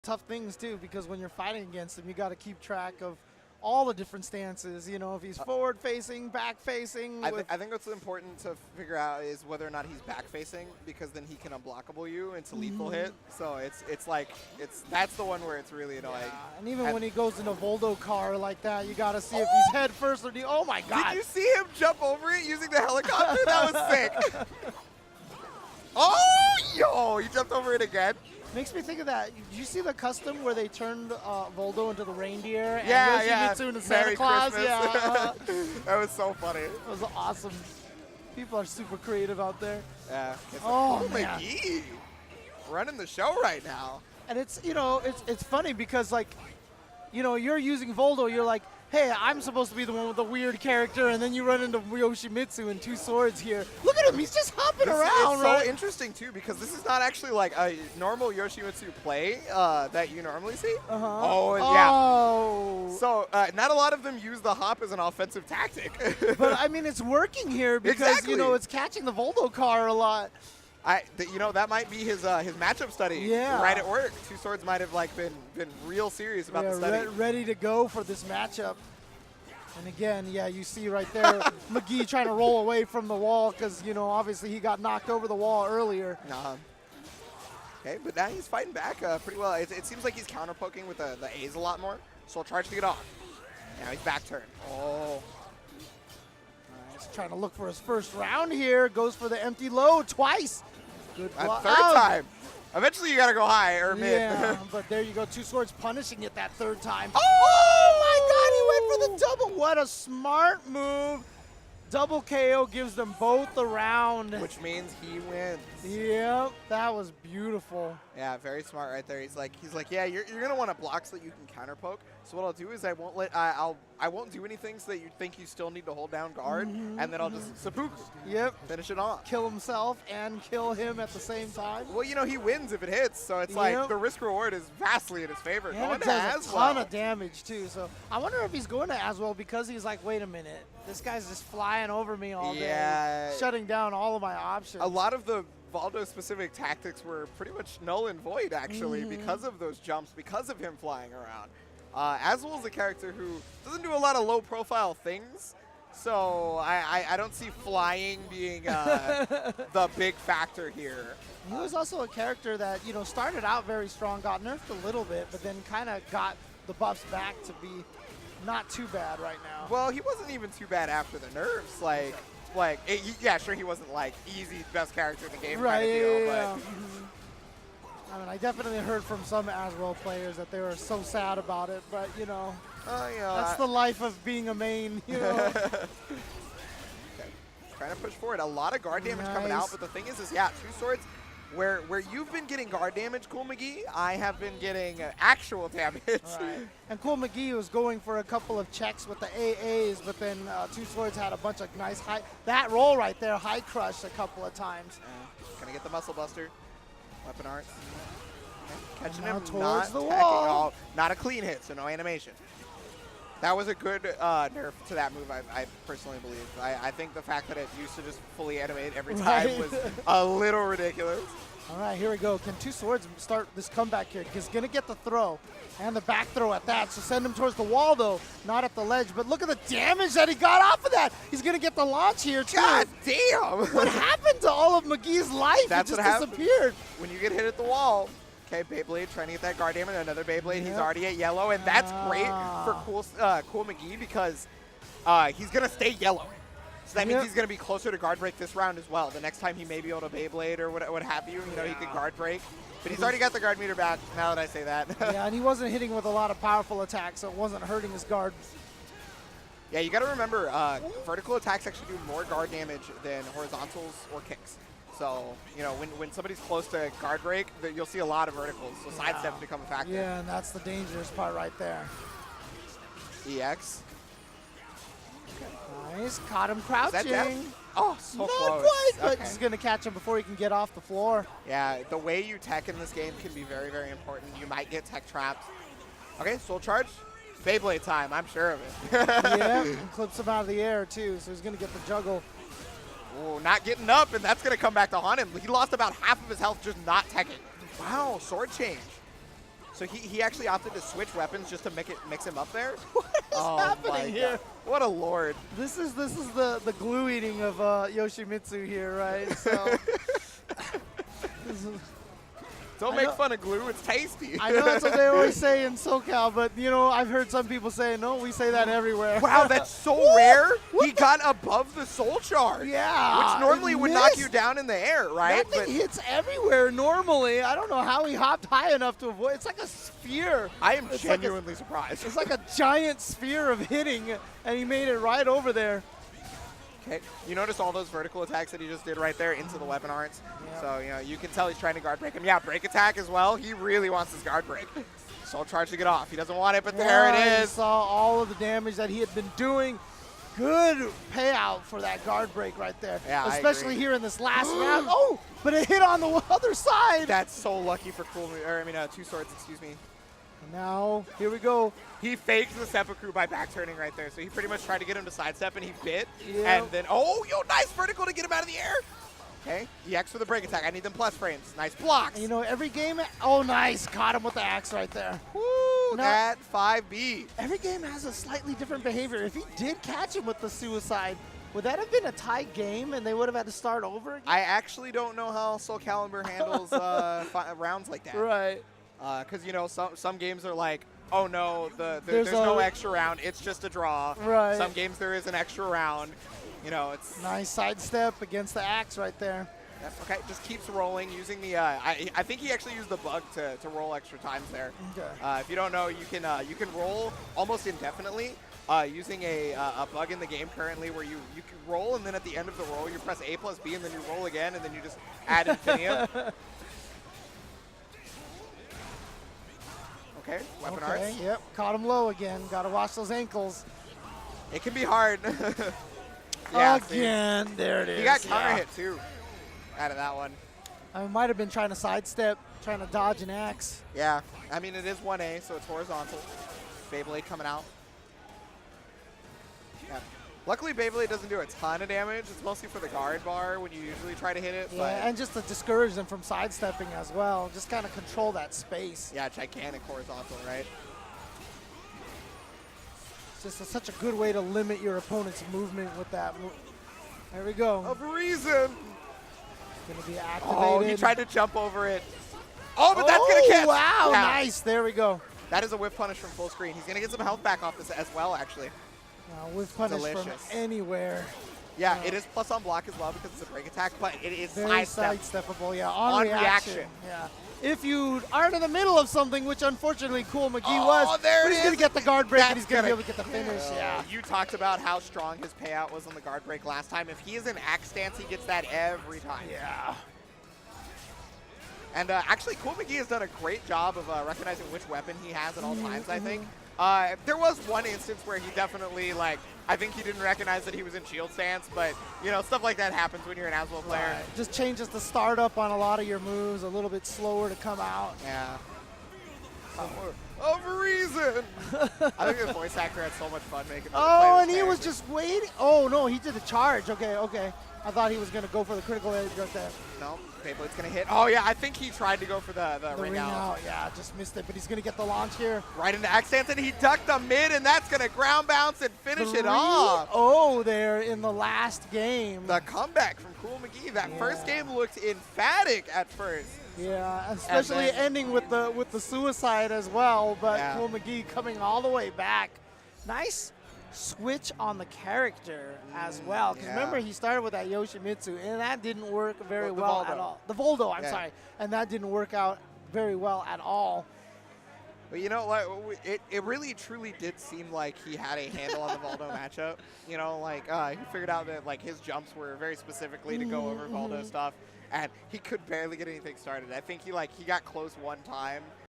tough things too, because when you're fighting against him, you got to keep track of all the different stances. You know, if he's forward facing, back facing. I think what's important to figure out is whether or not he's back facing, because then he can unblockable you into lethal hit. So that's the one where it's really annoying. Yeah, and even when he goes into Voldo car like that, you got to see if he's head first or oh my god. Did you see him jump over it using the helicopter? That was sick. Oh, yo, he jumped over it again. Makes me think of that. Did you see the custom where they turned Voldo into the reindeer? Yeah, and Yoshimitsu into Santa Claus? Christmas. Yeah. That was so funny. It was awesome. People are super creative out there. Yeah. Oh, man. McGee. Running the show right now. And it's, you know, it's funny because, like, you know, you're using Voldo, you're like, hey, I'm supposed to be the one with the weird character, and then you run into Yoshimitsu and TwoSwords here. Look at him, he's just hopping around, It's right? so interesting, too, because this is not actually like a normal Yoshimitsu play that you normally see. Oh, yeah. So not a lot of them use the hop as an offensive tactic. But, I mean, it's working here because, you know, it's catching the Voldo car a lot. You know, that might be his matchup study right at work. TwoSwords might have like been real serious about the study. Ready to go for this matchup. And again, yeah, you see right there, McGee trying to roll away from the wall because, you know, obviously he got knocked over the wall earlier. Okay, but now he's fighting back pretty well. It seems like he's counter poking with the A's a lot more. So he'll try to get off. Now he's back turn. Oh. He's trying to look for his first round here. Goes for the empty low twice. Good block. Third time. Eventually you got to go high or mid. Yeah, but there you go. TwoSwords punishing it that third time. Oh my god, he went for the double. What a smart move. Double KO gives them both the round. Which means he wins. Yep, that was beautiful. Yeah, very smart right there. He's like, yeah, you're gonna want to block so that you can counter poke. So what I'll do is I won't do anything so that you think you still need to hold down guard, and then I'll just seppuku. Yep. Finish it off. Kill himself and kill him at the same time. Well, you know, he wins if it hits, so it's like the risk reward is vastly in his favor. And it does a ton of damage too. So I wonder if he's going to Aswell because he's like, wait a minute, this guy's just flying over me all day, shutting down all of my options. A lot of the Valdo-specific tactics were pretty much null and void, actually, because of those jumps, because of him flying around. Aswell's a character who doesn't do a lot of low-profile things, so I don't see flying being the big factor here. He was also a character that, you know, started out very strong, got nerfed a little bit, but then kind of got the buffs back to be not too bad right now. Well, he wasn't even too bad after the nerfs. Yeah, sure, he wasn't like easy best character in the game kind of deal, but. I mean, I definitely heard from some Aswell players that they were so sad about it, but you know, that's the life of being a main, you know. Okay. Trying to push forward. A lot of guard damage coming out, but the thing is yeah, TwoSwords, where you've been getting guard damage, coolCmcgee, I have been getting actual damage. Right. And coolCmcgee was going for a couple of checks with the AAs, but then TwoSwords had a bunch of nice that roll right there, high crush a couple of times. Gonna get the muscle buster. Weapon art. Okay. Catching him towards the wall. Not a clean hit, so no animation. That was a good nerf to that move, I personally believe. I think the fact that it used to just fully animate every time was a little ridiculous. All right, here we go. Can TwoSwords start this comeback here? He's going to get the throw and the back throw at that. So send him towards the wall, though, not at the ledge. But look at the damage that he got off of that. He's going to get the launch here, too. God damn! What happened to all of McGee's life? That's it just disappeared. When you get hit at the wall. Okay, Beyblade trying to get that guard damage. Another Beyblade. He's already at yellow, and that's great for coolCmcgee because he's going to stay yellow. So that means he's going to be closer to guard break this round as well. The next time he may be able to Beyblade or what have you, you know, he can guard break. But he's already got the guard meter back now that I say that. Yeah, and he wasn't hitting with a lot of powerful attacks, so it wasn't hurting his guard. Yeah, you got to remember, vertical attacks actually do more guard damage than horizontals or kicks. So, you know, when somebody's close to guard break, you'll see a lot of verticals. So sidesteps become a factor. Yeah, and that's the dangerous part right there. EX. Nice, caught him crouching. Oh, so Not close. quite, but he's going to catch him before he can get off the floor. Yeah, the way you tech in this game can be very, very important. You might get tech trapped. Okay, soul charge. Beyblade time, I'm sure of it. Yeah, and clips him out of the air, too, so he's going to get the juggle. Oh, not getting up, and that's going to come back to haunt him. He lost about half of his health just not teching. Wow, sword change. So he actually opted to switch weapons just to mix him up there. What is happening here? God. What a lord. This is the glue eating of Yoshimitsu here, right? So this is, Don't make fun of glue, it's tasty. I know that's what they always say in SoCal, but you know, I've heard some people say, no, we say that everywhere. Wow, that's so rare. He got above the soul charge. Yeah. Which normally would knock you down in the air, right? That thing hits everywhere normally. I don't know how he hopped high enough to avoid. It's like a sphere. I am genuinely surprised. It's like a giant sphere of hitting, and he made it right over there. Okay, you notice all those vertical attacks that he just did right there into the weapon arts. Yep. So, you know, you can tell he's trying to guard break him. Yeah, break attack as well. He really wants his guard break. Soul charge to get off. He doesn't want it, but there it You is. saw all of the damage that he had been doing. Good payout for that guard break right there. Yeah, especially here in this last round. Oh, but it hit on the other side. That's so lucky for TwoSwords, excuse me. And now, here we go. He faked the seppuku by back turning right there. So he pretty much tried to get him to sidestep, and he bit. Yep. And then, oh, yo, nice vertical to get him out of the air. Okay, EX for the break attack. I need them plus frames. Nice blocks. You know, every game, oh, nice. Caught him with the axe right there. Woo, Now- that 5B. Every game has a slightly different behavior. If he did catch him with the suicide, would that have been a tight game and they would have had to start over again? I actually don't know how Soul Calibur handles rounds like that. Right. Because, you know, some games are like, oh no, there's There's no a- extra round. It's just a draw. Right. Some games there is an extra round. You know, it's Nice sidestep against the axe right there. Yep, okay. Just keeps rolling using the. I think he actually used the bug to roll extra times there. Okay. If you don't know, you can roll almost indefinitely using a bug in the game currently where you can roll, and then at the end of the roll you press A plus B and then you roll again, and then you just add infinium. Okay, weapon arts. Yep, caught him low again. Got to watch those ankles. It can be hard. Yeah, Again, there it is. he got counter hit too out of that one. I might have been trying to sidestep, trying to dodge an axe. Yeah, I mean it is 1A, so it's horizontal. Beyblade coming out. Yeah. Luckily, Beyblade doesn't do a ton of damage. It's mostly for the guard bar when you usually try to hit it. Yeah, But and just to discourage them from sidestepping as well. Just kind of control that space. yeah, gigantic horizontal, right? It's just such a good way to limit your opponent's movement with that. There we go. Of reason. Going to be activated. Oh, he tried to jump over it. Oh, but that's going to catch. Wow, Yeah. nice. There we go. That is a whiff punish from full screen. He's going to get some health back off this as well, actually. With punish from Delicious. anywhere. Yeah, it is plus on block as well because it's a break attack, but it is Very sidestep. sidesteppable, yeah. On reaction. reaction. Yeah. If you aren't in the middle of something, which unfortunately coolCmcgee was, there but it he's going is. to get the guard break and That's he's going to be gonna able to get the finish. Yeah. You talked about how strong his payout was on the guard break last time. If he is in axe stance, he gets that every time. Yeah. And actually, coolCmcgee has done a great job of recognizing which weapon he has at all times, I think. There was one instance where he definitely, I think he didn't recognize that he was in shield stance, but, you know, stuff like that happens when you're an Aswell player. Right. Just changes the startup on a lot of your moves, a little bit slower to come out. Yeah. Of reason. I think the voice actor had so much fun making. Oh, and he was just waiting. Oh, no, he did a charge. Okay, okay. I thought he was going to go for the critical edge right there. No, Beyblade's going to hit. Oh, yeah, I think he tried to go for the ring out. Yeah, just missed it, but he's going to get the launch here. Right into axe stance, and he ducked the mid, and that's going to ground bounce and finish it off. 3-0 there in the last game. The comeback from coolCmcgee. That first game looked emphatic at first. Yeah, especially then- ending with the suicide as well, but Yeah. coolCmcgee coming all the way back. Nice switch on the character as well. Because yeah. remember, he started with that Yoshimitsu, and that didn't work very The well Voldo. at all. The Voldo, I'm Yeah. sorry. And that didn't work out very well at all. But you know, it really truly did seem like he had a handle on the Voldo matchup. You know, he figured out that his jumps were very specifically to go over Voldo stuff, and he could barely get anything started. I think he got close one time,